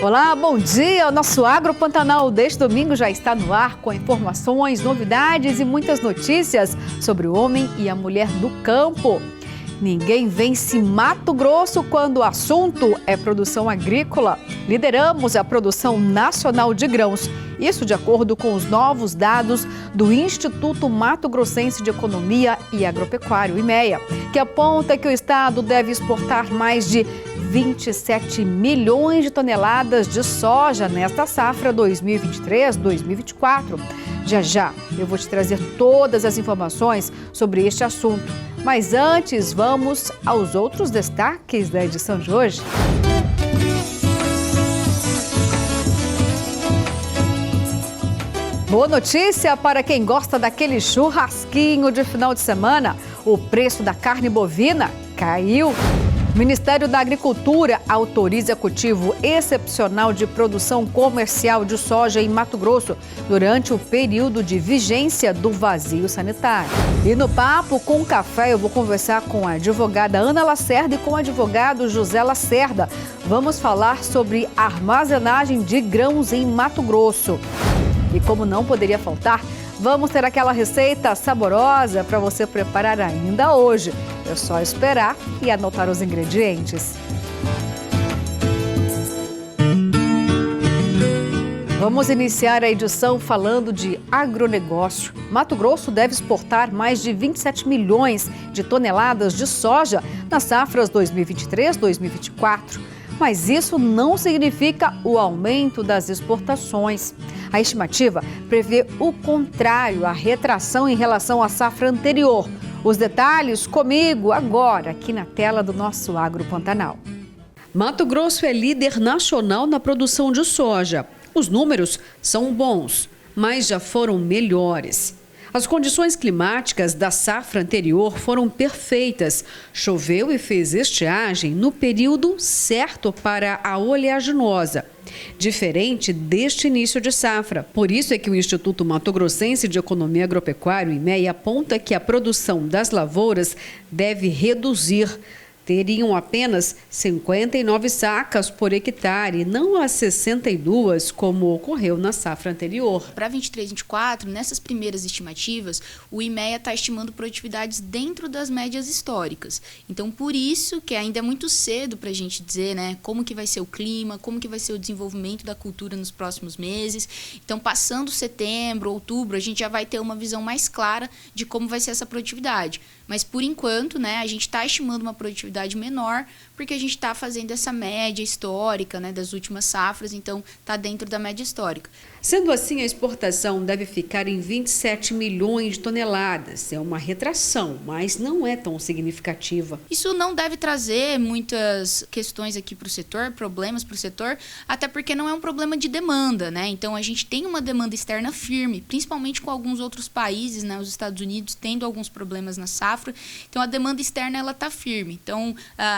Olá, bom dia! O nosso Agro Pantanal deste domingo já está no ar com informações, novidades e muitas notícias sobre o homem e a mulher do campo. Ninguém vence Mato Grosso quando o assunto é produção agrícola. Lideramos a produção nacional de grãos. Isso de acordo com os novos dados do Instituto Mato Grossense de Economia e Agropecuário, IMEA, que aponta que o estado deve exportar mais de 27 milhões de toneladas de soja nesta safra 2023-2024. Já eu vou te trazer todas as informações sobre este assunto. Mas antes, vamos aos outros destaques da edição de hoje. Boa notícia para quem gosta daquele churrasquinho de final de semana. O preço da carne bovina caiu. O Ministério da Agricultura autoriza cultivo excepcional de produção comercial de soja em Mato Grosso durante o período de vigência do vazio sanitário. E no Papo com Café eu vou conversar com a advogada Ana Lacerda e com o advogado José Lacerda. Vamos falar sobre armazenagem de grãos em Mato Grosso. E como não poderia faltar, vamos ter aquela receita saborosa para você preparar ainda hoje. É só esperar e anotar os ingredientes. Vamos iniciar a edição falando de agronegócio. Mato Grosso deve exportar mais de 27 milhões de toneladas de soja nas safras 2023-2024. Mas isso não significa o aumento das exportações. A estimativa prevê o contrário, a retração em relação à safra anterior. Os detalhes comigo agora, aqui na tela do nosso Agro Pantanal. Mato Grosso é líder nacional na produção de soja. Os números são bons, mas já foram melhores. As condições climáticas da safra anterior foram perfeitas. Choveu e fez estiagem no período certo para a oleaginosa, diferente deste início de safra. Por isso é que o Instituto Mato Grossense de Economia e Agropecuário, IMEA, aponta que a produção das lavouras deve reduzir. Teriam apenas 59 sacas por hectare, não as 62, como ocorreu na safra anterior. Para 23-24, nessas primeiras estimativas, o IMEA está estimando produtividades dentro das médias históricas. Então, por isso que ainda é muito cedo para a gente dizer, né, como que vai ser o clima, como que vai ser o desenvolvimento da cultura nos próximos meses. Então, passando setembro, outubro, a gente já vai ter uma visão mais clara de como vai ser essa produtividade. Mas, por enquanto, né, a gente está estimando uma produtividade menor, porque a gente está fazendo essa média histórica, né, das últimas safras, então está dentro da média histórica. Sendo assim, a exportação deve ficar em 27 milhões de toneladas. É uma retração, mas não é tão significativa. Isso não deve trazer muitas questões aqui para o setor, problemas para o setor, até porque não é um problema de demanda, né? Então a gente tem uma demanda externa firme, principalmente com alguns outros países, né? Os Estados Unidos tendo alguns problemas na safra, então a demanda externa ela está firme. Então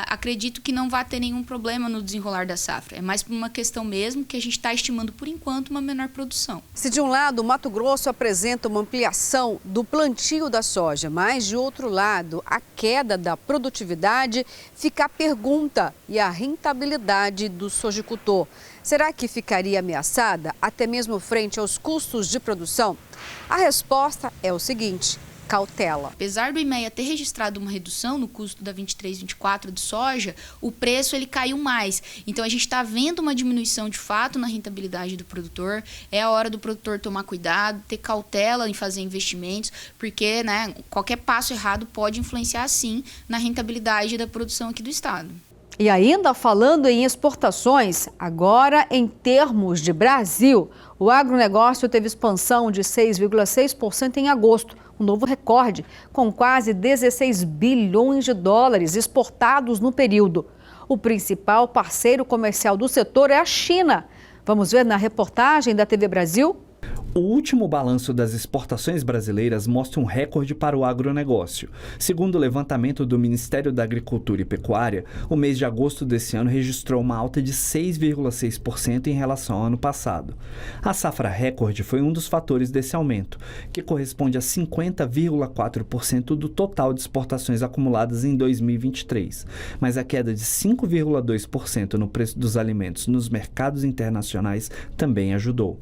acredito que não vai ter nenhum problema no desenrolar da safra. É mais por uma questão mesmo que a gente está estimando por enquanto uma menor produção. Se de um lado o Mato Grosso apresenta uma ampliação do plantio da soja, mas de outro lado a queda da produtividade, fica a pergunta e a rentabilidade do sojicultor. Será que ficaria ameaçada até mesmo frente aos custos de produção? A resposta é o seguinte: cautela. Apesar do IMEA ter registrado uma redução no custo da 23-24 de soja, o preço ele caiu mais. Então a gente está vendo uma diminuição de fato na rentabilidade do produtor. É a hora do produtor tomar cuidado, ter cautela em fazer investimentos, porque, né, qualquer passo errado pode influenciar sim na rentabilidade da produção aqui do estado. E ainda falando em exportações, agora em termos de Brasil, o agronegócio teve expansão de 6,6% em agosto, um novo recorde, com quase 16 bilhões de dólares exportados no período. O principal parceiro comercial do setor é a China. Vamos ver na reportagem da TV Brasil? O último balanço das exportações brasileiras mostra um recorde para o agronegócio. Segundo o levantamento do Ministério da Agricultura e Pecuária, o mês de agosto desse ano registrou uma alta de 6,6% em relação ao ano passado. A safra recorde foi um dos fatores desse aumento, que corresponde a 50,4% do total de exportações acumuladas em 2023. Mas a queda de 5,2% no preço dos alimentos nos mercados internacionais também ajudou.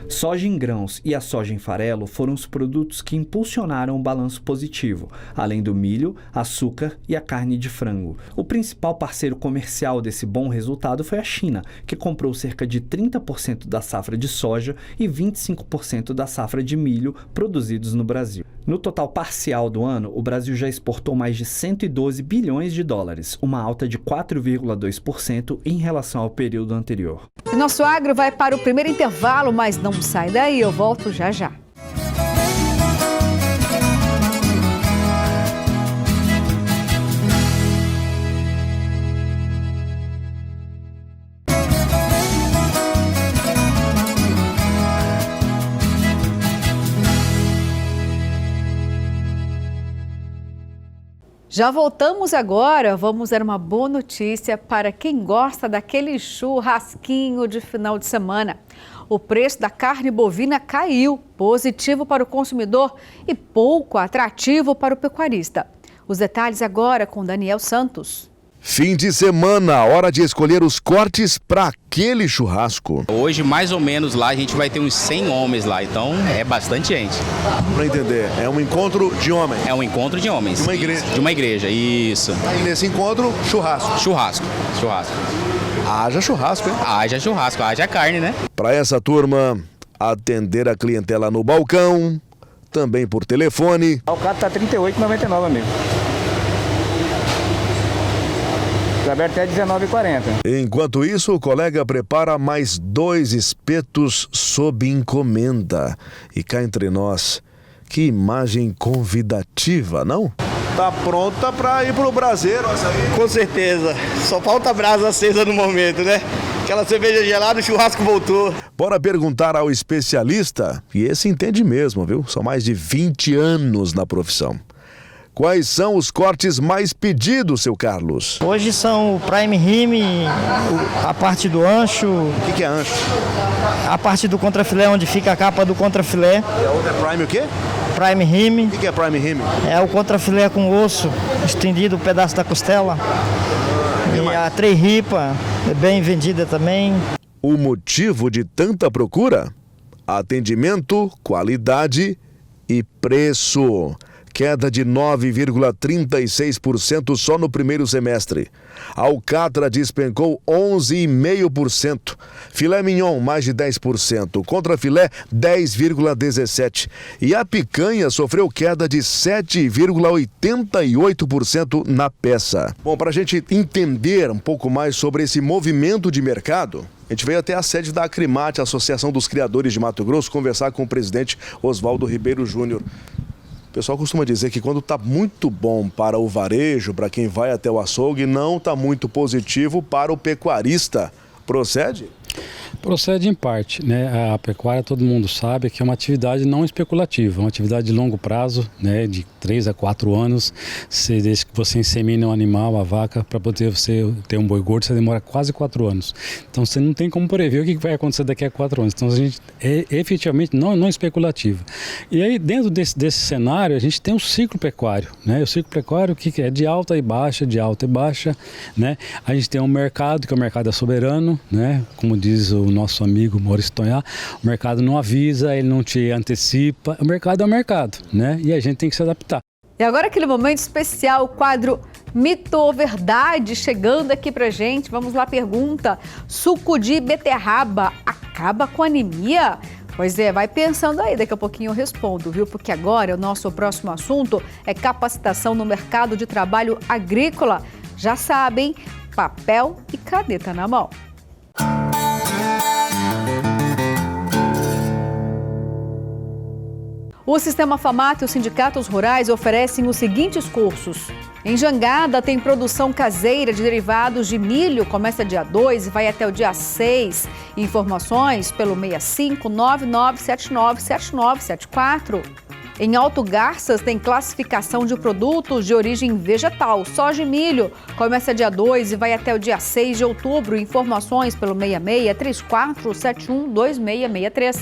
Soja em grãos e a soja em farelo foram os produtos que impulsionaram o balanço positivo, além do milho, açúcar e a carne de frango. O principal parceiro comercial desse bom resultado foi a China, que comprou cerca de 30% da safra de soja e 25% da safra de milho produzidos no Brasil. No total parcial do ano, o Brasil já exportou mais de 112 bilhões de dólares, uma alta de 4,2% em relação ao período anterior. O nosso agro vai para o primeiro intervalo, mas não sai daí, eu volto já já. Já voltamos agora, vamos dar uma boa notícia para quem gosta daquele churrasquinho de final de semana. O preço da carne bovina caiu, positivo para o consumidor e pouco atrativo para o pecuarista. Os detalhes agora com Daniel Santos. Fim de semana, hora de escolher os cortes para aquele churrasco. Hoje, mais ou menos, lá a gente vai ter uns 100 homens lá, então é bastante gente. Para entender, é um encontro de homens? É um encontro de homens. De uma igreja? De uma igreja, isso. E nesse encontro, churrasco? Churrasco. Haja churrasco, hein? Haja churrasco, haja carne, né? Para essa turma, atender a clientela no balcão, também por telefone. O carro tá R$ 38,99, amigo. Aberto até R$19,40. Enquanto isso, o colega prepara mais 2 espetos sob encomenda. E cá entre nós, que imagem convidativa, não? Tá pronta para ir pro braseiro essa aí? Com certeza. Só falta brasa acesa no momento, né? Aquela cerveja gelada, o churrasco voltou. Bora perguntar ao especialista, e esse entende mesmo, viu? São mais de 20 anos na profissão. Quais são os cortes mais pedidos, seu Carlos? Hoje são o prime rib, a parte do ancho. O que é ancho? A parte do contrafilé, onde fica a capa do contrafilé. E a outra é prime o quê? Prime rib. O que é prime rib? É o contrafilé com osso, estendido o pedaço da costela. E a trei ripa, é bem vendida também. O motivo de tanta procura? Atendimento, qualidade e preço. Queda de 9,36% só no primeiro semestre. A alcatra despencou 11,5%. Filé mignon, mais de 10%. Contrafilé, 10,17%. E a picanha sofreu queda de 7,88% na peça. Bom, para a gente entender um pouco mais sobre esse movimento de mercado, a gente veio até a sede da Acrimate, Associação dos Criadores de Mato Grosso, conversar com o presidente Oswaldo Ribeiro Júnior. O pessoal costuma dizer que quando está muito bom para o varejo, para quem vai até o açougue, não está muito positivo para o pecuarista. Procede? Procede em parte, né? A pecuária, todo mundo sabe que é uma atividade não especulativa, uma atividade de longo prazo, né? De 3 a 4 anos, desde que você insemina um animal, a vaca, para poder você ter um boi gordo, você demora quase 4 anos. Então você não tem como prever o que vai acontecer daqui a 4 anos. Então a gente é efetivamente não especulativa. E aí dentro desse cenário a gente tem um ciclo pecuário, né? O ciclo pecuário que é de alta e baixa, né? A gente tem um mercado, que é o mercado soberano, né? Como diz o nosso amigo Maurício Tonhá, o mercado não avisa, ele não te antecipa, o mercado é o mercado, né? E a gente tem que se adaptar. E agora aquele momento especial, o quadro Mito ou Verdade, chegando aqui pra gente. Vamos lá, pergunta: suco de beterraba acaba com anemia? Pois é, vai pensando aí, daqui a pouquinho eu respondo, viu? Porque agora o nosso próximo assunto é capacitação no mercado de trabalho agrícola. Já sabem, papel e caneta na mão. O Sistema FAMAT e os sindicatos rurais oferecem os seguintes cursos: Em Jangada tem produção caseira de derivados de milho, começa dia 2 e vai até o dia 6. Informações pelo 6599797974. Em Alto Garças tem classificação de produtos de origem vegetal, soja e milho. Começa dia 2 e vai até o dia 6 de outubro. Informações pelo 6634712663.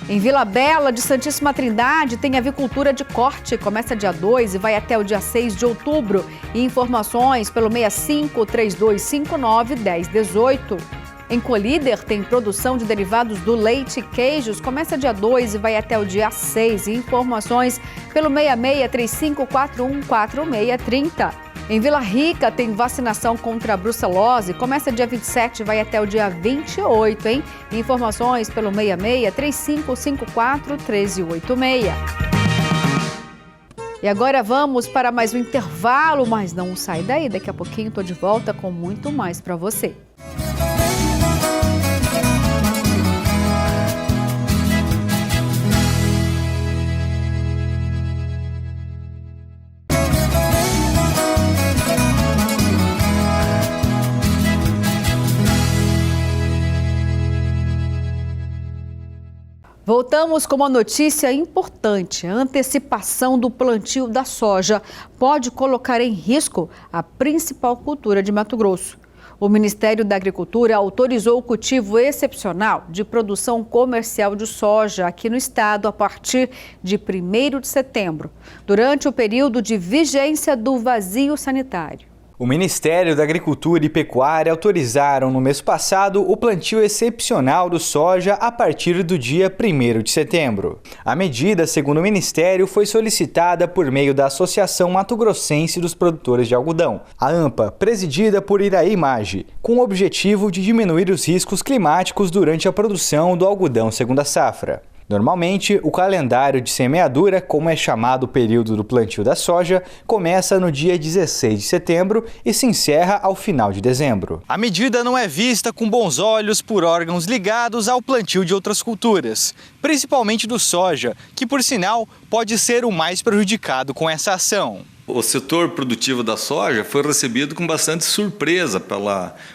Em Vila Bela de Santíssima Trindade tem avicultura de corte. Começa dia 2 e vai até o dia 6 de outubro. E informações pelo 6532591018. Em Colíder tem produção de derivados do leite e queijos. Começa dia 2 e vai até o dia 6. E informações pelo 6635414630. Em Vila Rica tem vacinação contra a brucelose. Começa dia 27 e vai até o dia 28, hein? Informações pelo 6635541386. E agora vamos para mais um intervalo, mas não sai daí. Daqui a pouquinho estou de volta com muito mais para você. Voltamos com uma notícia importante. A antecipação do plantio da soja pode colocar em risco a principal cultura de Mato Grosso. O Ministério da Agricultura autorizou o cultivo excepcional de produção comercial de soja aqui no estado a partir de 1º de setembro, durante o período de vigência do vazio sanitário. O Ministério da Agricultura e Pecuária autorizaram no mês passado o plantio excepcional do soja a partir do dia 1º de setembro. A medida, segundo o Ministério, foi solicitada por meio da Associação Mato Grossense dos Produtores de Algodão, a AMPA, presidida por Iraí Maggi, com o objetivo de diminuir os riscos climáticos durante a produção do algodão segunda safra. Normalmente, o calendário de semeadura, como é chamado o período do plantio da soja, começa no dia 16 de setembro e se encerra ao final de dezembro. A medida não é vista com bons olhos por órgãos ligados ao plantio de outras culturas, principalmente do soja, que, por sinal, pode ser o mais prejudicado com essa ação. O setor produtivo da soja foi recebido com bastante surpresa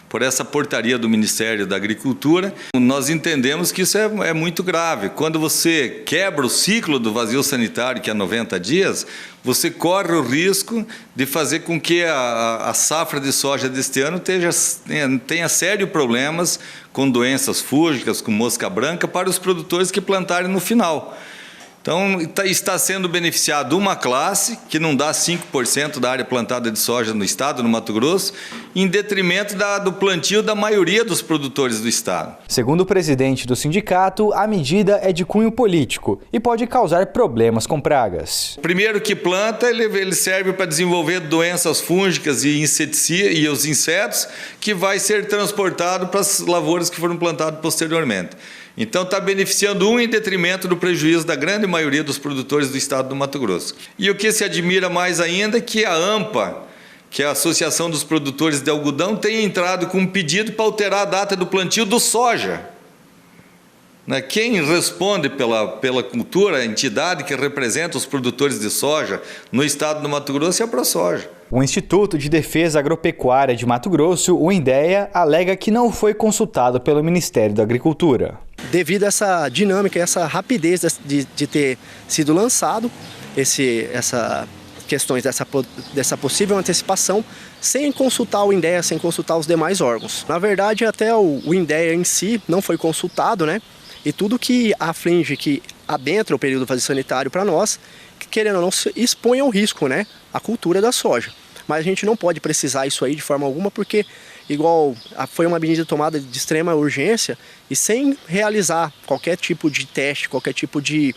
por essa portaria do Ministério da Agricultura. Nós entendemos que isso é muito grave. Quando você quebra o ciclo do vazio sanitário, que é 90 dias, você corre o risco de fazer com que a safra de soja deste ano tenha sérios problemas com doenças fúngicas, com mosca branca, para os produtores que plantarem no final. Então, está sendo beneficiado uma classe, que não dá 5% da área plantada de soja no estado, no Mato Grosso, em detrimento do plantio da maioria dos produtores do estado. Segundo o presidente do sindicato, a medida é de cunho político e pode causar problemas com pragas. Primeiro que planta, ele serve para desenvolver doenças fúngicas e inseticidas e os insetos, que vai ser transportado para as lavouras que foram plantadas posteriormente. Então está beneficiando um em detrimento do prejuízo da grande maioria dos produtores do estado do Mato Grosso. E o que se admira mais ainda é que a AMPA, que é a Associação dos Produtores de Algodão, tem entrado com um pedido para alterar a data do plantio do soja. Quem responde pela cultura, a entidade que representa os produtores de soja no estado do Mato Grosso é a ProSoja. O Instituto de Defesa Agropecuária de Mato Grosso, o INDEA, alega que não foi consultado pelo Ministério da Agricultura. Devido a essa dinâmica, essa rapidez de ter sido lançado questões dessa possível antecipação, sem consultar o INDEA, sem consultar os demais órgãos. Na verdade, até o INDEA em si não foi consultado, né? E tudo que aflige, que adentra o período vazio sanitário para nós, que, querendo ou não, expõe ao risco, né, a cultura da soja. Mas a gente não pode precisar isso aí de forma alguma, porque foi uma medida tomada de extrema urgência e sem realizar qualquer tipo de teste, qualquer tipo de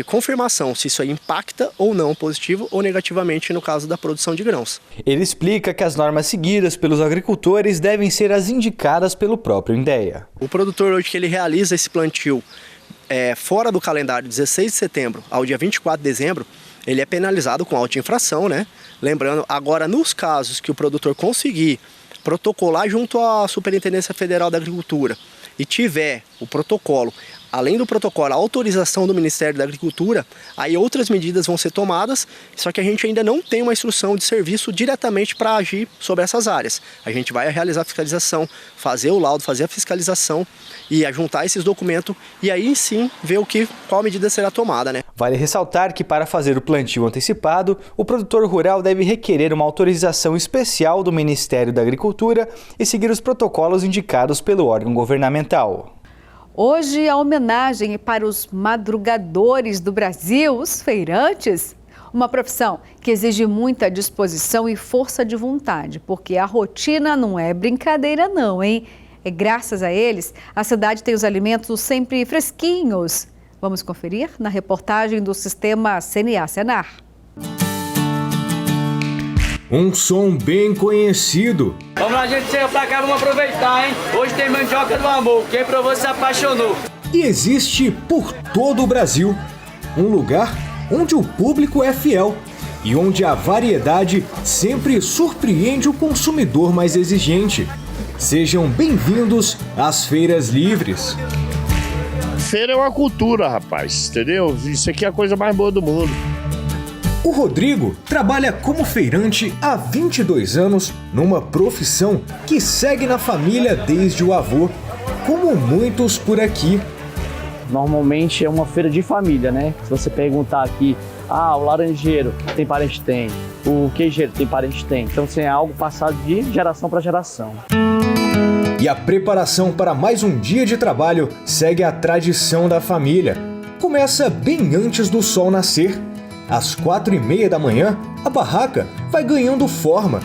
confirmação se isso aí impacta ou não positivo ou negativamente no caso da produção de grãos. Ele explica que as normas seguidas pelos agricultores devem ser as indicadas pelo próprio INDEA. O produtor hoje que ele realiza esse plantio fora do calendário 16 de setembro ao dia 24 de dezembro, ele é penalizado com auto-infração, né? Lembrando, agora nos casos que o produtor conseguir protocolar junto à Superintendência Federal da Agricultura e tiver o protocolo, além do protocolo, a autorização do Ministério da Agricultura, aí outras medidas vão ser tomadas, só que a gente ainda não tem uma instrução de serviço diretamente para agir sobre essas áreas. A gente vai realizar a fiscalização, fazer o laudo, fazer a fiscalização e juntar esses documentos e aí sim ver qual medida será tomada, né? Vale ressaltar que para fazer o plantio antecipado, o produtor rural deve requerer uma autorização especial do Ministério da Agricultura e seguir os protocolos indicados pelo órgão governamental. Hoje, a homenagem para os madrugadores do Brasil, os feirantes. Uma profissão que exige muita disposição e força de vontade, porque a rotina não é brincadeira não, hein? É graças a eles, a cidade tem os alimentos sempre fresquinhos. Vamos conferir na reportagem do Sistema CNA-Senar. Um som bem conhecido. Vamos lá, gente, chega pra cá, vamos aproveitar, hein? Hoje tem mandioca do amor, quem provou se apaixonou. E existe por todo o Brasil um lugar onde o público é fiel e onde a variedade sempre surpreende o consumidor mais exigente. Sejam bem-vindos às feiras livres. Feira é uma cultura, rapaz, entendeu? Isso aqui é a coisa mais boa do mundo. O Rodrigo trabalha como feirante há 22 anos numa profissão que segue na família desde o avô, como muitos por aqui. Normalmente é uma feira de família, né? Se você perguntar aqui, o laranjeiro tem parente? Tem. O queijeiro tem parente? Tem. Então assim, é algo passado de geração para geração. E a preparação para mais um dia de trabalho segue a tradição da família. Começa bem antes do sol nascer. Às 4h30 da manhã, a barraca vai ganhando forma.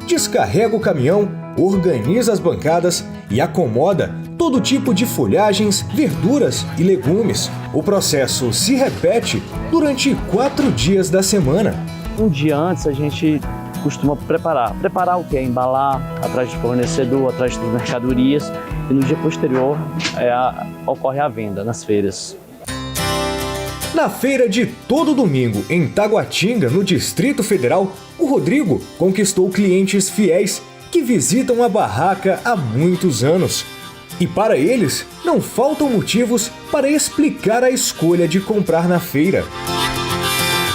Descarrega o caminhão, organiza as bancadas e acomoda todo tipo de folhagens, verduras e legumes. O processo se repete durante 4 dias da semana. Um dia antes a gente costuma preparar. Preparar o quê? Embalar, atrás de fornecedor, atrás de mercadorias. E no dia posterior ocorre a venda nas feiras. Na feira de todo domingo, em Taguatinga, no Distrito Federal, o Rodrigo conquistou clientes fiéis que visitam a barraca há muitos anos. E para eles, não faltam motivos para explicar a escolha de comprar na feira.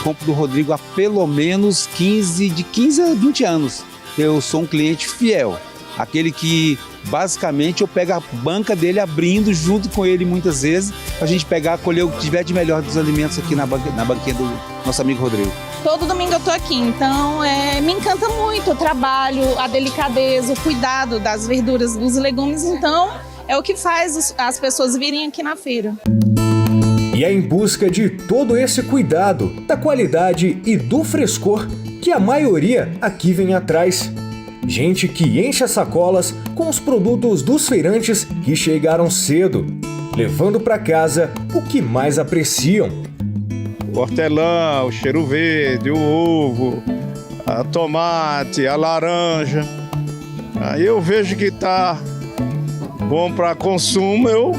Compro do Rodrigo há pelo menos 15 a 20 anos. Eu sou um cliente fiel, aquele que basicamente eu pego a banca dele abrindo junto com ele muitas vezes, para a gente pegar, colher o que tiver de melhor dos alimentos aqui na banquinha do nosso amigo Rodrigo. Todo domingo eu tô aqui, então me encanta muito o trabalho, a delicadeza, o cuidado das verduras, dos legumes, então é o que faz as pessoas virem aqui na feira. E é em busca de todo esse cuidado, da qualidade e do frescor que a maioria aqui vem atrás. Gente que enche as sacolas com os produtos dos feirantes que chegaram cedo, levando para casa o que mais apreciam. O hortelã, o cheiro verde, o ovo, a tomate, a laranja. Aí eu vejo que tá bom para consumo,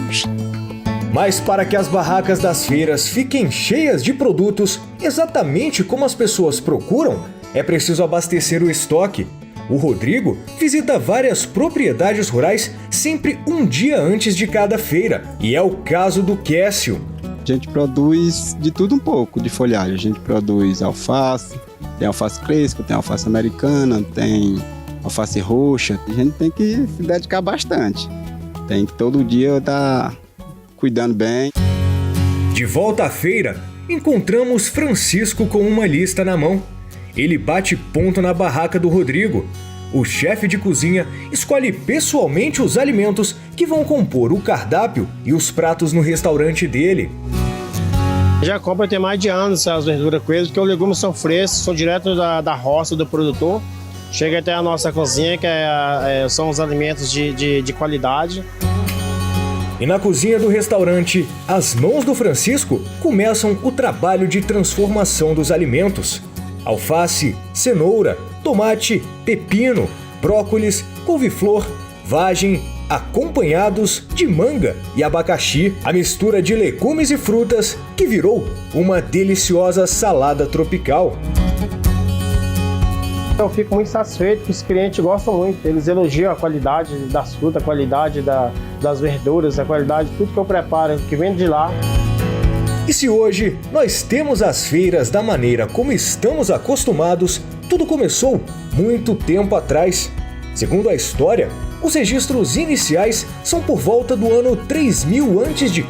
Mas para que as barracas das feiras fiquem cheias de produtos exatamente como as pessoas procuram, é preciso abastecer o estoque. O Rodrigo visita várias propriedades rurais sempre um dia antes de cada feira. E é o caso do Kécio. A gente produz de tudo um pouco de folhagem. A gente produz alface, tem alface crespa, tem alface americana, tem alface roxa. A gente tem que se dedicar bastante. Tem que todo dia estar cuidando bem. De volta à feira, encontramos Francisco com uma lista na mão. Ele bate ponto na barraca do Rodrigo. O chefe de cozinha escolhe pessoalmente os alimentos que vão compor o cardápio e os pratos no restaurante dele. Já compro tem mais de anos as verduras coisas, porque os legumes são frescos, são direto da roça do produtor. Chega até a nossa cozinha, que são os alimentos de qualidade. E na cozinha do restaurante, as mãos do Francisco começam o trabalho de transformação dos alimentos. Alface, cenoura, tomate, pepino, brócolis, couve-flor, vagem, acompanhados de manga e abacaxi, a mistura de legumes e frutas que virou uma deliciosa salada tropical. Eu fico muito satisfeito que os clientes gostam muito. Eles elogiam a qualidade das frutas, a qualidade das verduras, a qualidade de tudo que eu preparo, que vem de lá. E se hoje nós temos as feiras da maneira como estamos acostumados, tudo começou muito tempo atrás. Segundo a história, os registros iniciais são por volta do ano 3000 a.C.,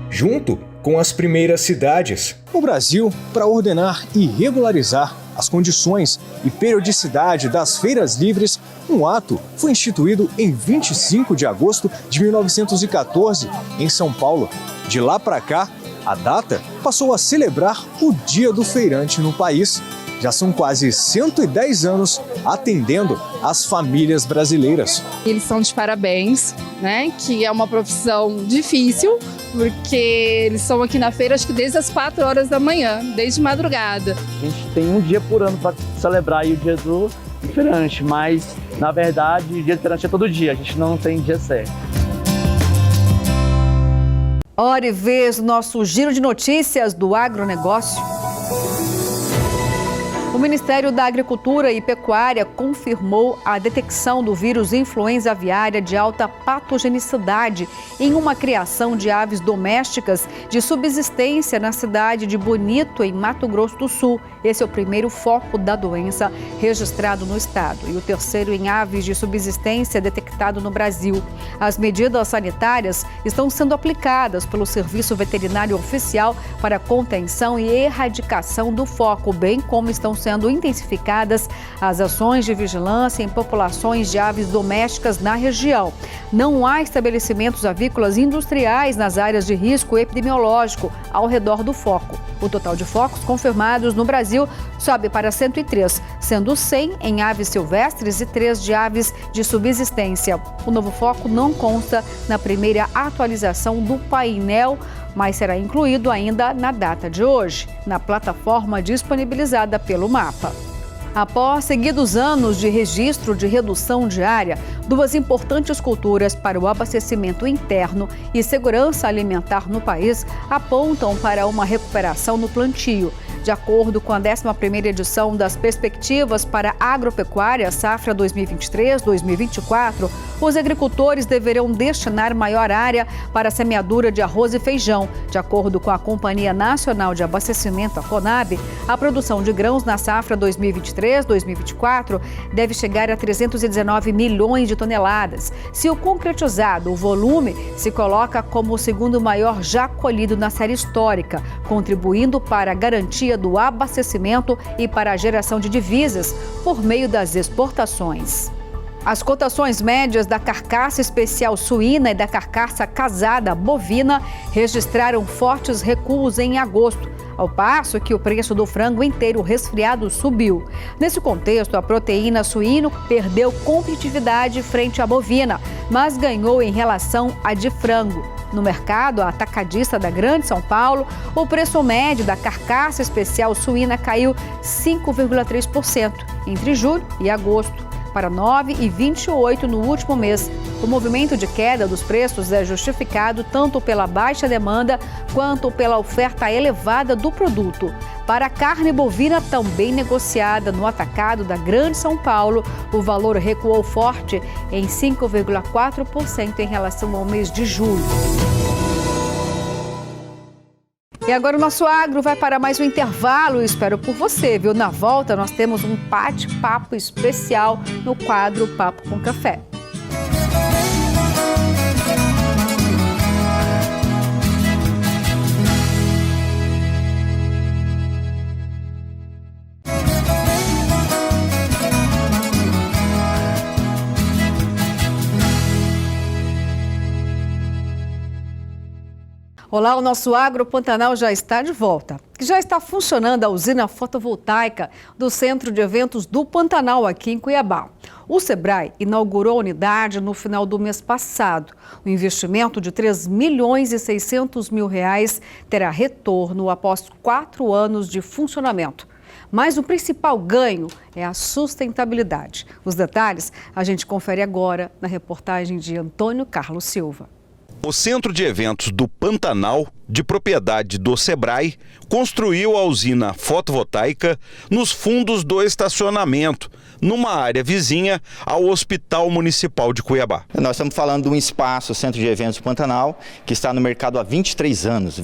junto com as primeiras cidades. No Brasil, para ordenar e regularizar as condições e periodicidade das feiras livres, um ato foi instituído em 25 de agosto de 1914, em São Paulo. De lá para cá, a data passou a celebrar o Dia do Feirante no país. Já são quase 110 anos atendendo as famílias brasileiras. Eles são de parabéns, né? Que é uma profissão difícil, porque eles estão aqui na feira acho que desde as 4 horas da manhã, desde madrugada. A gente tem um dia por ano para celebrar aí o Dia do Feirante, mas na verdade o Dia do Feirante é todo dia, a gente não tem dia certo. Hora e vez do nosso giro de notícias do agronegócio. O Ministério da Agricultura e Pecuária confirmou a detecção do vírus influenza aviária de alta patogenicidade em uma criação de aves domésticas de subsistência na cidade de Bonito, em Mato Grosso do Sul. Esse é o primeiro foco da doença registrado no estado e o terceiro em aves de subsistência detectado no Brasil. As medidas sanitárias estão sendo aplicadas pelo Serviço Veterinário Oficial para a contenção e erradicação do foco, bem como estão sendo intensificadas as ações de vigilância em populações de aves domésticas na região. Não há estabelecimentos avícolas industriais nas áreas de risco epidemiológico ao redor do foco. O total de focos confirmados no Brasil sobe para 103, sendo 100 em aves silvestres e 3 de aves de subsistência. O novo foco não consta na primeira atualização do painel, mas será incluído ainda na data de hoje, na plataforma disponibilizada pelo MAPA. Após seguidos anos de registro de redução diária, duas importantes culturas para o abastecimento interno e segurança alimentar no país apontam para uma recuperação no plantio. De acordo com a 11ª edição das Perspectivas para a Agropecuária, safra 2023-2024, os agricultores deverão destinar maior área para a semeadura de arroz e feijão. De acordo com a Companhia Nacional de Abastecimento, a CONAB, a produção de grãos na safra 2023-2024 deve chegar a 319 milhões de toneladas. Se o concretizado, o volume se coloca como o segundo maior já colhido na série histórica, contribuindo para a garantia do abastecimento e para a geração de divisas por meio das exportações. As cotações médias da carcaça especial suína e da carcaça casada bovina registraram fortes recuos em agosto, ao passo que o preço do frango inteiro resfriado subiu. Nesse contexto, a proteína suíno perdeu competitividade frente à bovina, mas ganhou em relação à de frango. No mercado atacadista da Grande São Paulo, o preço médio da carcaça especial suína caiu 5,3% entre julho e agosto, para 9,28 no último mês. O movimento de queda dos preços é justificado tanto pela baixa demanda quanto pela oferta elevada do produto. Para a carne bovina também negociada no atacado da Grande São Paulo, o valor recuou forte em 5,4% em relação ao mês de julho. E agora o nosso agro vai para mais um intervalo. Espero por você, viu? Na volta nós temos um bate-papo especial no quadro Papo com Café. Olá, o nosso Agro Pantanal já está de volta. Já está funcionando a usina fotovoltaica do Centro de Eventos do Pantanal, aqui em Cuiabá. O Sebrae inaugurou a unidade no final do mês passado. O investimento de R$ 3.600.000 terá retorno após 4 anos de funcionamento. Mas o principal ganho é a sustentabilidade. Os detalhes a gente confere agora na reportagem de Antônio Carlos Silva. O Centro de Eventos do Pantanal, de propriedade do Sebrae, construiu a usina fotovoltaica nos fundos do estacionamento, numa área vizinha ao Hospital Municipal de Cuiabá. Nós estamos falando de um espaço, o Centro de Eventos do Pantanal, que está no mercado há 23 anos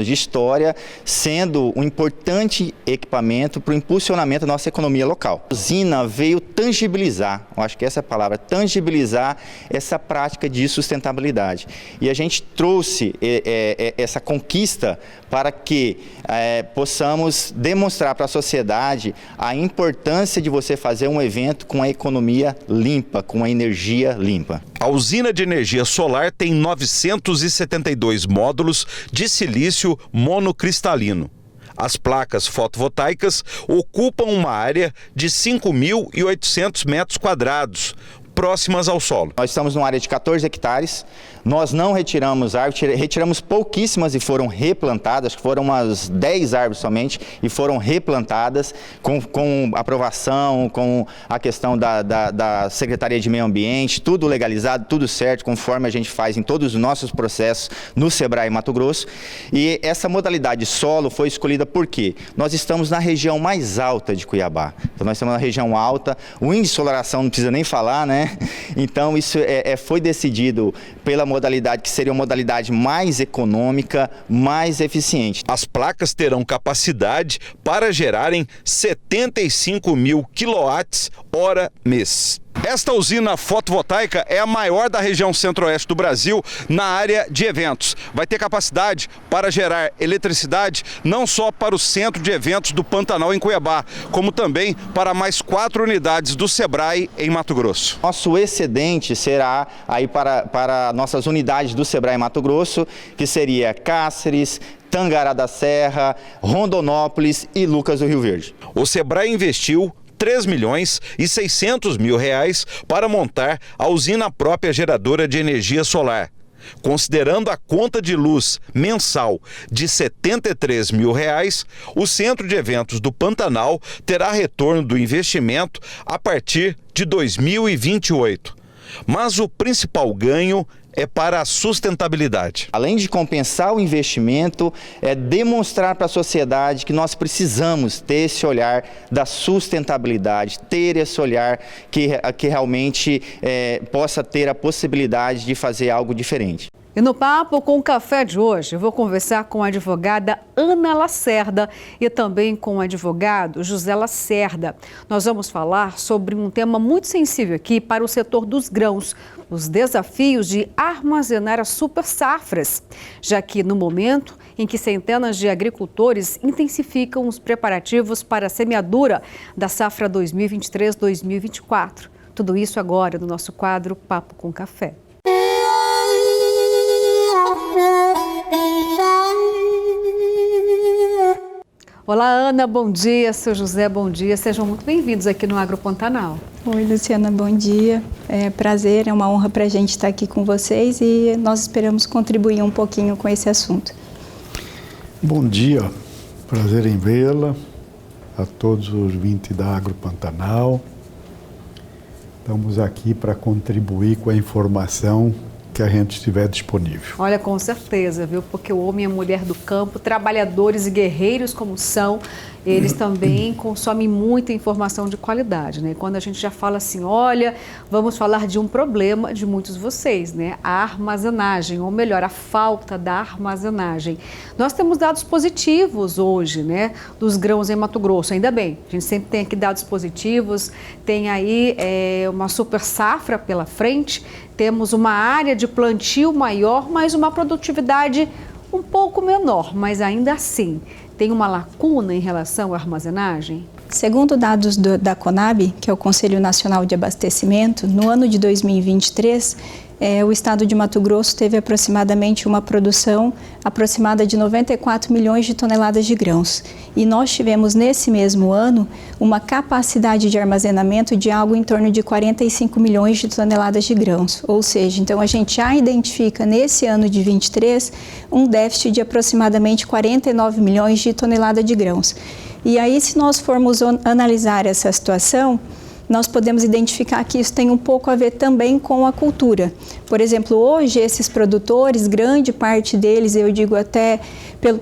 de história, sendo um importante equipamento para o impulsionamento da nossa economia local. A usina veio tangibilizar, eu acho que essa é a palavra, tangibilizar essa prática de sustentabilidade. E a gente trouxe essa conquista para que possamos demonstrar para a sociedade a importância de você fazer um evento com a economia limpa, com a energia limpa. A usina de energia solar tem 972 módulos de silício monocristalino. As placas fotovoltaicas ocupam uma área de 5.800 metros quadrados, próximas ao solo. Nós estamos numa área de 14 hectares, nós não retiramos árvores, retiramos pouquíssimas e foram replantadas, acho que foram umas 10 árvores somente, e foram replantadas com aprovação, com a questão da Secretaria de Meio Ambiente, tudo legalizado, tudo certo, conforme a gente faz em todos os nossos processos no Sebrae Mato Grosso. E essa modalidade solo foi escolhida porque nós estamos na região mais alta de Cuiabá. Então nós estamos na região alta, o índice de solaração não precisa nem falar, né? Então isso foi decidido pela modalidade que seria uma modalidade mais econômica, mais eficiente. As placas terão capacidade para gerarem 75 mil kWh mês. Esta usina fotovoltaica é a maior da região centro-oeste do Brasil na área de eventos. Vai ter capacidade para gerar eletricidade não só para o Centro de Eventos do Pantanal em Cuiabá, como também para mais 4 unidades do Sebrae em Mato Grosso. Nosso excedente será aí para nossas unidades do Sebrae Mato Grosso, que seria Cáceres, Tangará da Serra, Rondonópolis e Lucas do Rio Verde. O Sebrae investiu R$3.600.000 para montar a usina própria geradora de energia solar. Considerando a conta de luz mensal de R$73 mil, o Centro de Eventos do Pantanal terá retorno do investimento a partir de 2028. Mas o principal ganho é para a sustentabilidade. Além de compensar o investimento, é demonstrar para a sociedade que nós precisamos ter esse olhar da sustentabilidade, ter esse olhar que realmente possa ter a possibilidade de fazer algo diferente. E no Papo com o Café de hoje, eu vou conversar com a advogada Ana Lacerda e também com o advogado José Lacerda. Nós vamos falar sobre um tema muito sensível aqui para o setor dos grãos, os desafios de armazenar as super safras, já que no momento em que centenas de agricultores intensificam os preparativos para a semeadura da safra 2023-2024. Tudo isso agora no nosso quadro Papo com Café. Olá, Ana, bom dia. Seu José, bom dia. Sejam muito bem-vindos aqui no Agro Pantanal. Oi, Luciana, bom dia. É prazer, é uma honra para a gente estar aqui com vocês e nós esperamos contribuir um pouquinho com esse assunto. Bom dia, prazer em vê-la, a todos os 20 da Agro Pantanal. Estamos aqui para contribuir com a informação que a gente estiver disponível. Olha, com certeza, viu? Porque o homem e a mulher do campo, trabalhadores e guerreiros como são, eles também consomem muita informação de qualidade, né? Quando a gente já fala assim, olha, vamos falar de um problema de muitos de vocês, né? A armazenagem, ou melhor, a falta da armazenagem. Nós temos dados positivos hoje, né? Dos grãos em Mato Grosso, ainda bem. A gente sempre tem aqui dados positivos, tem aí uma super safra pela frente, temos uma área de plantio maior, mas uma produtividade um pouco menor, mas ainda assim tem uma lacuna em relação à armazenagem? Segundo dados da CONAB, que é o Conselho Nacional de Abastecimento, no ano de 2023, o estado de Mato Grosso teve aproximadamente uma produção aproximada de 94 milhões de toneladas de grãos. E nós tivemos nesse mesmo ano uma capacidade de armazenamento de algo em torno de 45 milhões de toneladas de grãos. Ou seja, então a gente já identifica nesse ano de 23 um déficit de aproximadamente 49 milhões de toneladas de grãos. E aí, se nós formos analisar essa situação, nós podemos identificar que isso tem um pouco a ver também com a cultura. Por exemplo, hoje esses produtores, grande parte deles, eu digo até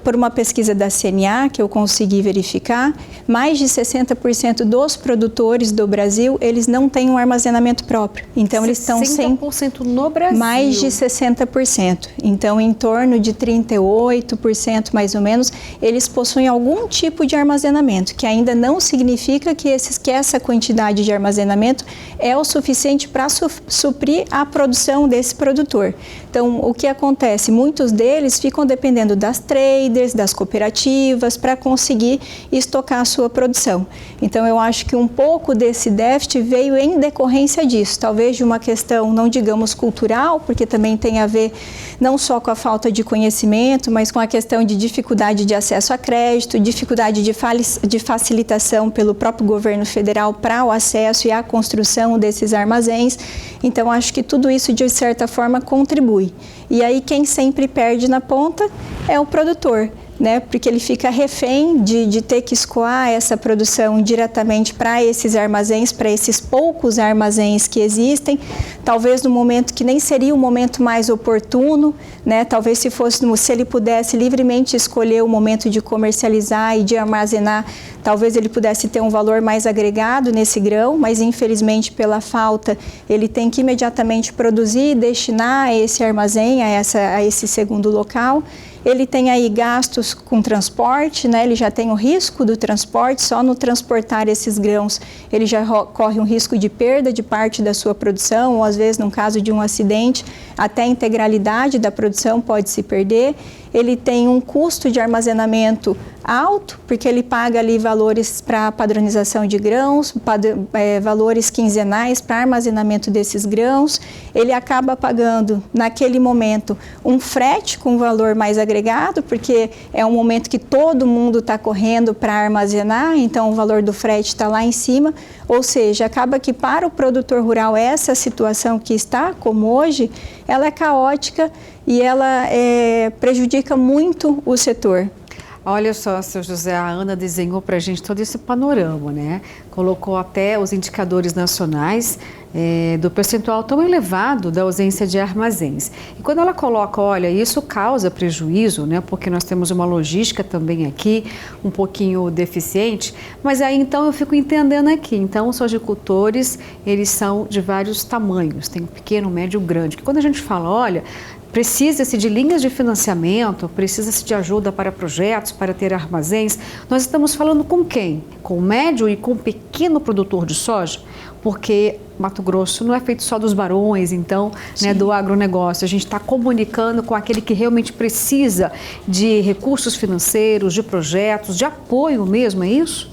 por uma pesquisa da CNA que eu consegui verificar, mais de 60% dos produtores do Brasil, eles não têm um armazenamento próprio. Então, eles estão 60% no Brasil. Mais de 60%. Então, em torno de 38%, mais ou menos, eles possuem algum tipo de armazenamento, que ainda não significa que essa quantidade de armazenamento é o suficiente para suprir a produção desse produtor. Então, o que acontece? Muitos deles ficam dependendo das traders, das cooperativas, para conseguir estocar a sua produção. Então, eu acho que um pouco desse déficit veio em decorrência disso, talvez de uma questão, não digamos cultural, porque também tem a ver não só com a falta de conhecimento, mas com a questão de dificuldade de acesso a crédito, dificuldade de facilitação pelo próprio governo federal para o acesso e a construção desses armazéns. Então, acho que tudo isso, de certa forma, contribui. E aí, quem sempre perde na ponta é o produtor, né? Porque ele fica refém de ter que escoar essa produção diretamente para esses armazéns, para esses poucos armazéns que existem, talvez no momento que nem seria o momento mais oportuno, né? Talvez se ele pudesse livremente escolher o momento de comercializar e de armazenar, talvez ele pudesse ter um valor mais agregado nesse grão, mas infelizmente pela falta ele tem que imediatamente produzir e destinar a esse armazém, a esse segundo local. Ele tem aí gastos com transporte, né? Ele já tem o risco do transporte, só no transportar esses grãos ele já corre um risco de perda de parte da sua produção, ou às vezes, num caso de um acidente, até a integralidade da produção pode se perder. Ele tem um custo de armazenamento alto, porque ele paga ali valores para padronização de grãos, valores quinzenais para armazenamento desses grãos. Ele acaba pagando, naquele momento, um frete com valor mais agregado, porque é um momento que todo mundo está correndo para armazenar, então o valor do frete está lá em cima. Ou seja, acaba que para o produtor rural essa situação que está, como hoje, ela é caótica e ela prejudica muito o setor. Olha só, seu José, a Ana desenhou para a gente todo esse panorama, né? Colocou até os indicadores nacionais do percentual tão elevado da ausência de armazéns. E quando ela coloca, olha, isso causa prejuízo, né? Porque nós temos uma logística também aqui um pouquinho deficiente, mas aí então eu fico entendendo aqui. Então, os sojicultores, eles são de vários tamanhos, tem pequeno, médio, grande. Que quando a gente fala, olha, precisa-se de linhas de financiamento, precisa-se de ajuda para projetos, para ter armazéns. Nós estamos falando com quem? Com o médio e com o pequeno produtor de soja? Porque Mato Grosso não é feito só dos barões, então, né, do agronegócio. A gente está comunicando com aquele que realmente precisa de recursos financeiros, de projetos, de apoio mesmo, é isso?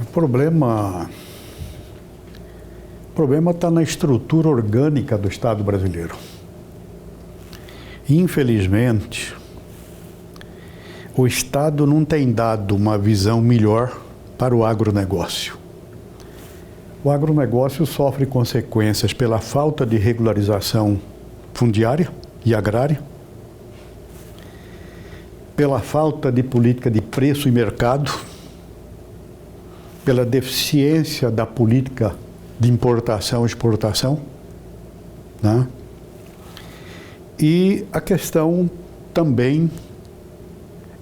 O problema está na estrutura orgânica do Estado brasileiro. Infelizmente, o Estado não tem dado uma visão melhor para o agronegócio. O agronegócio sofre consequências pela falta de regularização fundiária e agrária, pela falta de política de preço e mercado, pela deficiência da política de importação e exportação, né? E a questão também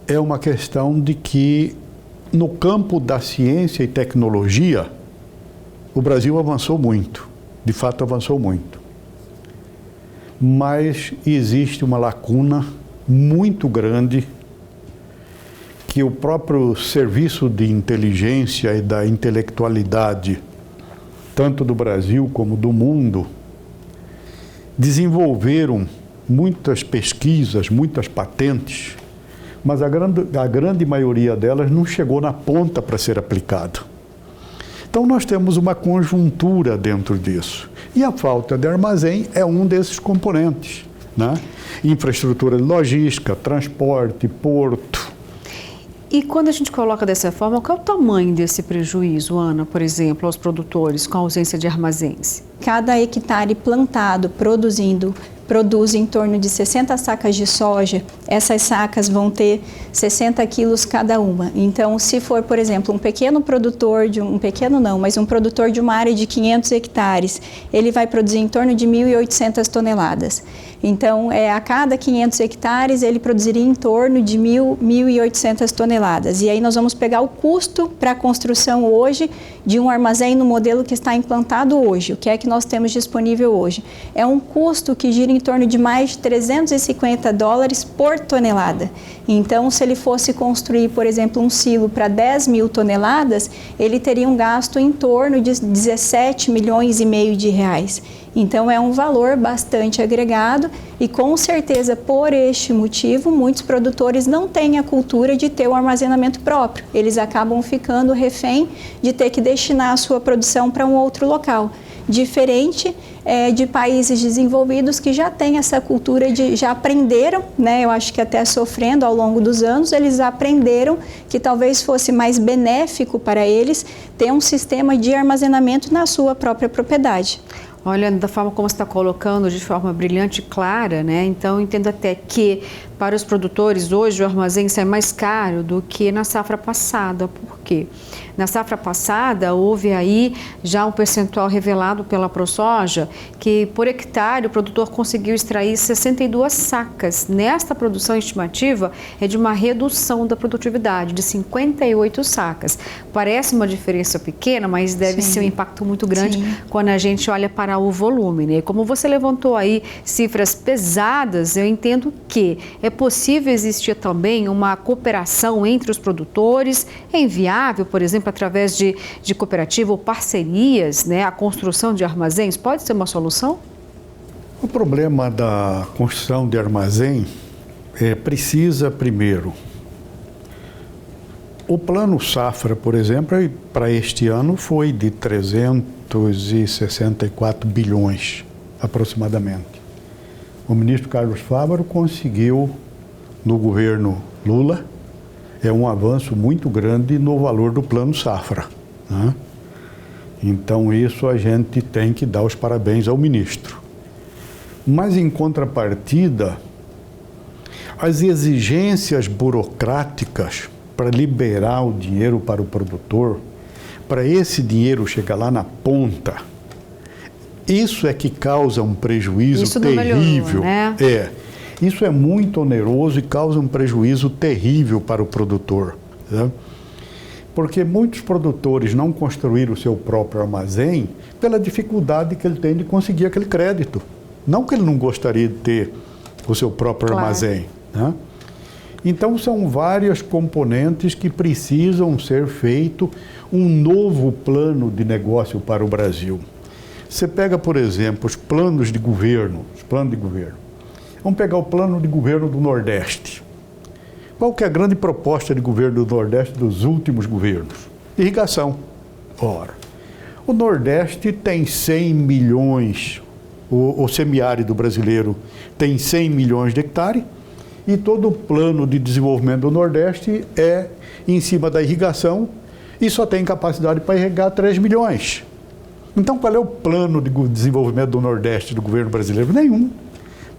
é uma questão de que no campo da ciência e tecnologia o Brasil avançou muito, de fato avançou muito. Mas existe uma lacuna muito grande que o próprio serviço de inteligência e da intelectualidade, tanto do Brasil como do mundo, desenvolveram muitas pesquisas, muitas patentes, mas a grande maioria delas não chegou na ponta para ser aplicado. Então nós temos uma conjuntura dentro disso. E a falta de armazém é um desses componentes, né? Infraestrutura de logística, transporte, porto. E quando a gente coloca dessa forma, qual é o tamanho desse prejuízo, Ana, por exemplo, aos produtores com a ausência de armazéns? Cada hectare plantado, produzindo produz em torno de 60 sacas de soja, essas sacas vão ter 60 quilos cada uma. Então, se for, por exemplo, um pequeno produtor, mas um produtor de uma área de 500 hectares, ele vai produzir em torno de 1.800 toneladas. Então, a cada 500 hectares, ele produziria em torno de 1.800 toneladas. E aí nós vamos pegar o custo para a construção hoje de um armazém no modelo que está implantado hoje. O que é que nós temos disponível hoje? É um custo que gira em torno de mais de $350 por tonelada. Então, se ele fosse construir, por exemplo, um silo para 10.000 toneladas, ele teria um gasto em torno de 17,5 milhões de reais. Então, é um valor bastante agregado e, com certeza, por este motivo, muitos produtores não têm a cultura de ter o armazenamento próprio. Eles acabam ficando refém de ter que destinar a sua produção para um outro local. Diferente de países desenvolvidos que já têm essa cultura já aprenderam, né? Eu acho que até sofrendo ao longo dos anos, eles aprenderam que talvez fosse mais benéfico para eles ter um sistema de armazenamento na sua própria propriedade. Olha, da forma como você está colocando, de forma brilhante e clara, né? Então, entendo até que para os produtores hoje o armazém sai mais caro do que na safra passada. Por quê? Na safra passada houve aí já um percentual revelado pela ProSoja que por hectare o produtor conseguiu extrair 62 sacas. Nesta produção estimativa é de uma redução da produtividade de 58 sacas. Parece uma diferença pequena, mas deve ser um impacto muito grande quando a gente olha para o volume, né? Como você levantou aí cifras pesadas, eu entendo que é possível existir também uma cooperação entre os produtores, é inviável, por exemplo, através de cooperativa ou parcerias, né? A construção de armazéns pode ser uma solução? O problema da construção de armazém precisa, primeiro, o plano safra, por exemplo, para este ano foi de 364 bilhões, aproximadamente. O ministro Carlos Fávaro conseguiu, no governo Lula, um avanço muito grande no valor do plano safra, né? Então, isso a gente tem que dar os parabéns ao ministro. Mas, em contrapartida, as exigências burocráticas para liberar o dinheiro para o produtor, para esse dinheiro chegar lá na ponta, isso é que causa um prejuízo terrível. Melhorou, né? Isso é muito oneroso e causa um prejuízo terrível para o produtor, né? Porque muitos produtores não construíram o seu próprio armazém pela dificuldade que ele tem de conseguir aquele crédito. Não que ele não gostaria de ter o seu próprio armazém, né? Então, são várias componentes que precisam ser feito um novo plano de negócio para o Brasil. Você pega, por exemplo, os planos de governo. Vamos pegar o plano de governo do Nordeste. Qual que é a grande proposta de governo do Nordeste dos últimos governos? Irrigação. Ora, o Nordeste tem 100 milhões, o semiárido brasileiro tem 100 milhões de hectares, e todo o plano de desenvolvimento do Nordeste é em cima da irrigação e só tem capacidade para irrigar 3 milhões. Então, qual é o plano de desenvolvimento do Nordeste do governo brasileiro? Nenhum,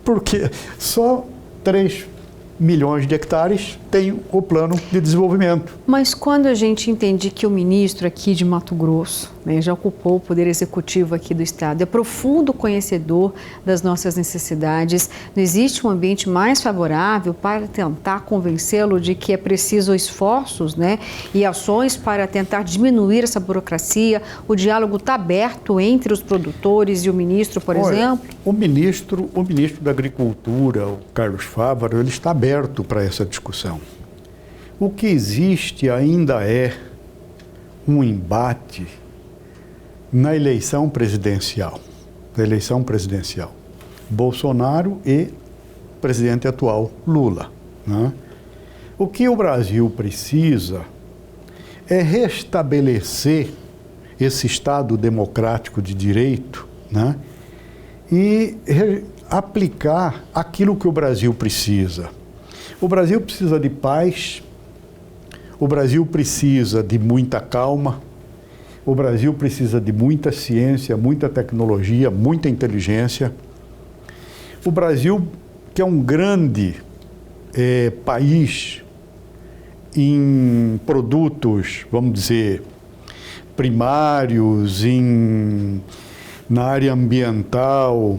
porque só 3 milhões de hectares tem o plano de desenvolvimento. Mas quando a gente entende que o ministro aqui de Mato Grosso, né, já ocupou o poder executivo aqui do estado, é profundo conhecedor das nossas necessidades, não existe um ambiente mais favorável para tentar convencê-lo de que é preciso esforços, né, e ações para tentar diminuir essa burocracia? O diálogo está aberto entre os produtores e o ministro, por exemplo? O ministro da Agricultura, o Carlos Fávaro, ele está aberto para essa discussão. O que existe ainda é um embate na eleição presidencial. Bolsonaro e presidente atual, Lula, né? O que o Brasil precisa é restabelecer esse Estado democrático de direito, né? E aplicar aquilo que o Brasil precisa. O Brasil precisa de paz, o Brasil precisa de muita calma, o Brasil precisa de muita ciência, muita tecnologia, muita inteligência. O Brasil, que é um grande país em produtos, vamos dizer, primários, na área ambiental.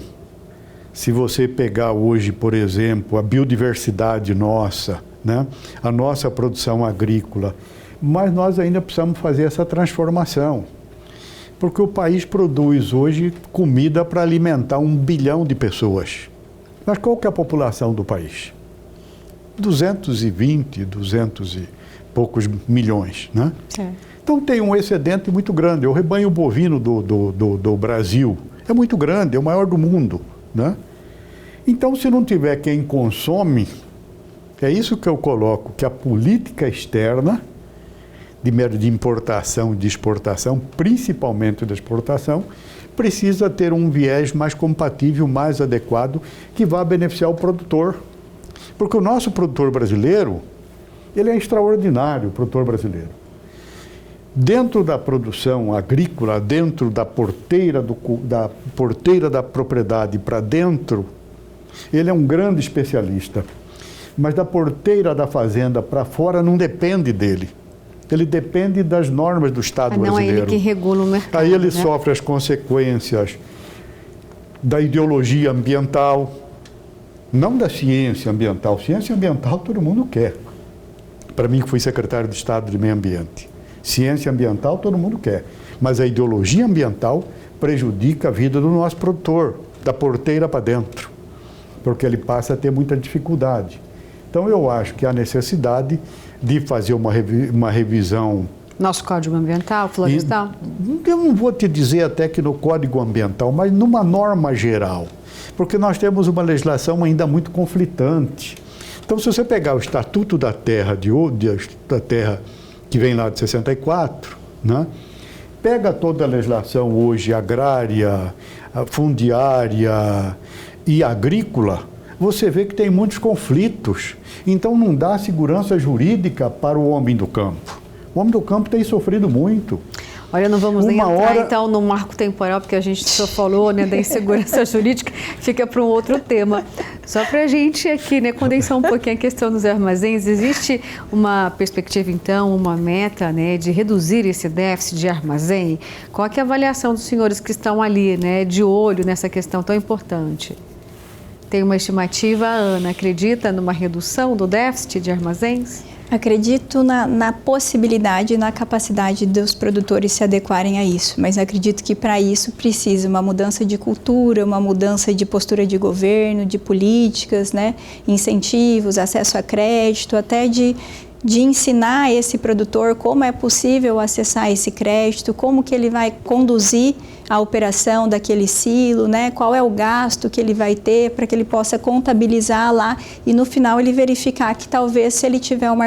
Se você pegar hoje, por exemplo, a biodiversidade nossa, né? A nossa produção agrícola, mas nós ainda precisamos fazer essa transformação, porque o país produz hoje comida para alimentar 1 bilhão de pessoas. Mas qual que é a população do país? 200 e poucos milhões, né? Então tem um excedente muito grande. O rebanho bovino do Brasil é muito grande, é o maior do mundo, né? Então, se não tiver quem consome, é isso que eu coloco, que a política externa de importação e de exportação, principalmente da exportação, precisa ter um viés mais compatível, mais adequado, que vá beneficiar o produtor. Porque o nosso produtor brasileiro, ele é extraordinário, o produtor brasileiro. Dentro da produção agrícola, dentro da porteira da propriedade para dentro, ele é um grande especialista. Mas da porteira da fazenda para fora não depende dele. Ele depende das normas do Estado brasileiro. Não é ele que regula o mercado. Aí ele sofre as consequências da ideologia ambiental, não da ciência ambiental. Ciência ambiental todo mundo quer. Para mim, que fui secretário de Estado de Meio Ambiente. Ciência ambiental todo mundo quer. Mas a ideologia ambiental prejudica a vida do nosso produtor, da porteira para dentro, porque ele passa a ter muita dificuldade. Então, eu acho que há necessidade de fazer uma revisão. Nosso Código Ambiental, florestal? Eu não vou te dizer até que no Código Ambiental, mas numa norma geral, porque nós temos uma legislação ainda muito conflitante. Então, se você pegar o Estatuto da Terra, da Terra que vem lá de 64, né? Pega toda a legislação hoje agrária, fundiária e agrícola, você vê que tem muitos conflitos. Então não dá segurança jurídica para o homem do campo. O homem do campo tem sofrido muito. Olha, não vamos nem entrar então no marco temporal, porque a gente só falou, né, da insegurança jurídica, fica para um outro tema. Só para a gente aqui, né, condensar um pouquinho a questão dos armazéns, existe uma perspectiva então, uma meta, né, de reduzir esse déficit de armazém? Qual que é a avaliação dos senhores que estão ali, né, de olho nessa questão tão importante? Tem uma estimativa, Ana, acredita numa redução do déficit de armazéns? Acredito na possibilidade e na capacidade dos produtores se adequarem a isso, mas acredito que para isso precisa uma mudança de cultura, uma mudança de postura de governo, de políticas, né, incentivos, acesso a crédito, até de ensinar esse produtor como é possível acessar esse crédito, como que ele vai conduzir a operação daquele silo, né? Qual é o gasto que ele vai ter para que ele possa contabilizar lá e no final ele verificar que talvez se ele tiver um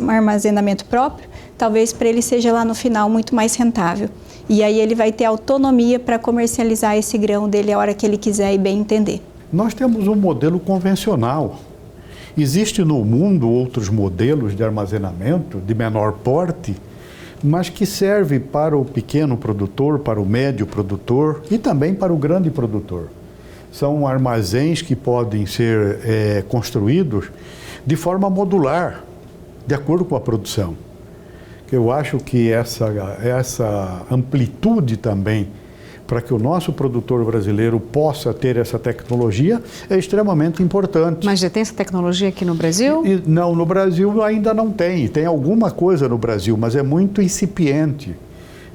armazenamento próprio, talvez para ele seja lá no final muito mais rentável. E aí ele vai ter autonomia para comercializar esse grão dele a hora que ele quiser e bem entender. Nós temos um modelo convencional. Existe no mundo outros modelos de armazenamento de menor porte, mas que serve para o pequeno produtor, para o médio produtor e também para o grande produtor. São armazéns que podem ser construídos de forma modular, de acordo com a produção. Eu acho que essa amplitude também, para que o nosso produtor brasileiro possa ter essa tecnologia, é extremamente importante. Mas já tem essa tecnologia aqui no Brasil? Não, no Brasil ainda não tem. Tem alguma coisa no Brasil, mas é muito incipiente.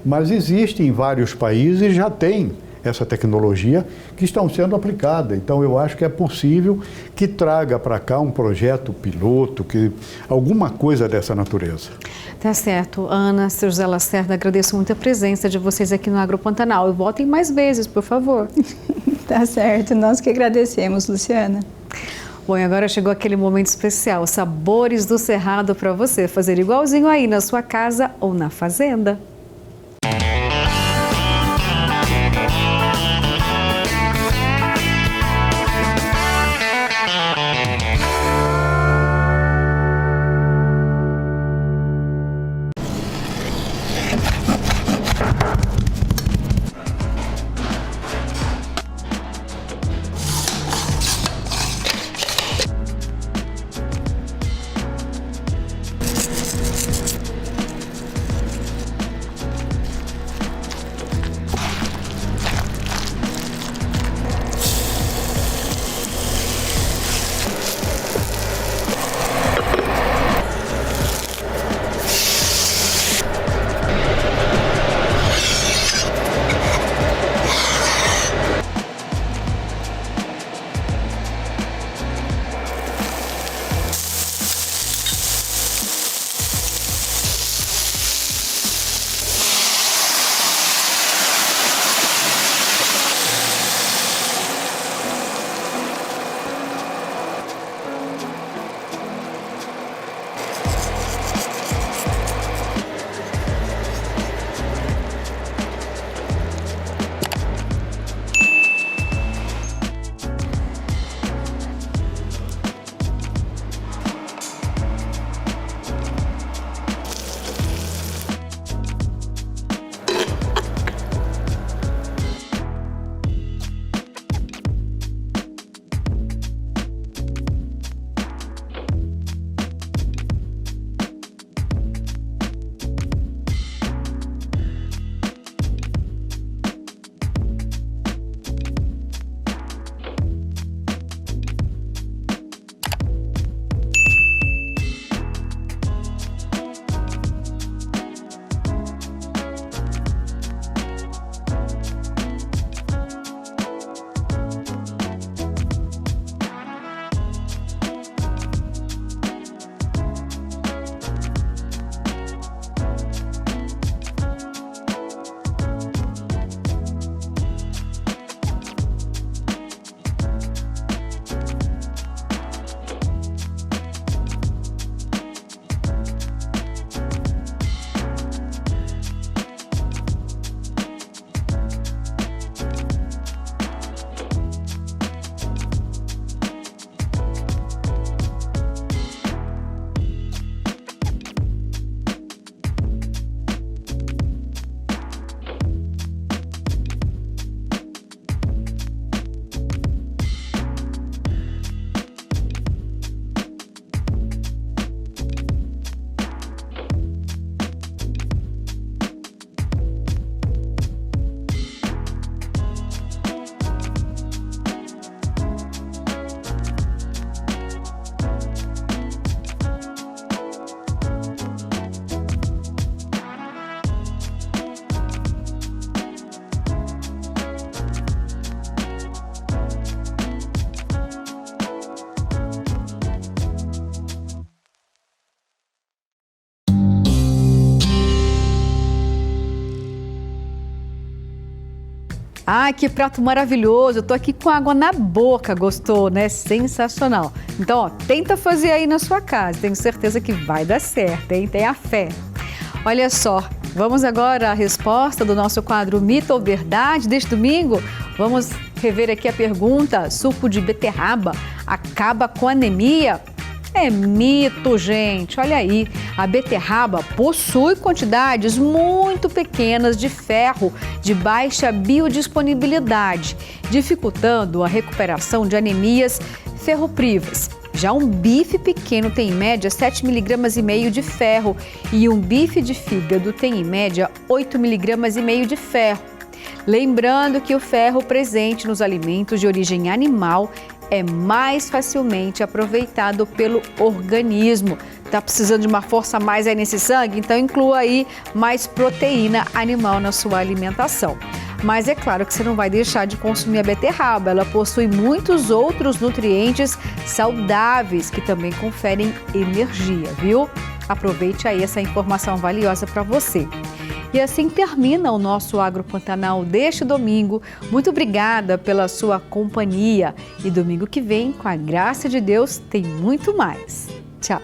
Mas existe em vários países e já tem essa tecnologia que estão sendo aplicada. Então eu acho que é possível que traga para cá um projeto piloto, alguma coisa dessa natureza. Tá certo. Ana, Sr. José Lacerda, agradeço muito a presença de vocês aqui no Agro Pantanal. E voltem mais vezes, por favor. Tá certo. Nós que agradecemos, Luciana. Bom, e agora chegou aquele momento especial, Sabores do Cerrado, para você fazer igualzinho aí na sua casa ou na fazenda. Ai, que prato maravilhoso. Eu tô aqui com água na boca. Gostou, né? Sensacional. Então, ó, tenta fazer aí na sua casa. Tenho certeza que vai dar certo, hein? Tenha fé. Olha só, vamos agora à resposta do nosso quadro Mito ou Verdade deste domingo. Vamos rever aqui a pergunta: suco de beterraba acaba com anemia? É mito, gente. Olha aí, a beterraba possui quantidades muito pequenas de ferro de baixa biodisponibilidade, dificultando a recuperação de anemias ferroprivas. Já um bife pequeno tem em média 7,5 mg de ferro e um bife de fígado tem em média 8,5 mg de ferro. Lembrando que o ferro presente nos alimentos de origem animal é mais facilmente aproveitado pelo organismo. Tá precisando de uma força a mais aí nesse sangue? Então inclua aí mais proteína animal na sua alimentação. Mas é claro que você não vai deixar de consumir a beterraba. Ela possui muitos outros nutrientes saudáveis que também conferem energia, viu? Aproveite aí essa informação valiosa para você. E assim termina o nosso Agro Pantanal deste domingo. Muito obrigada pela sua companhia. E domingo que vem, com a graça de Deus, tem muito mais. Tchau!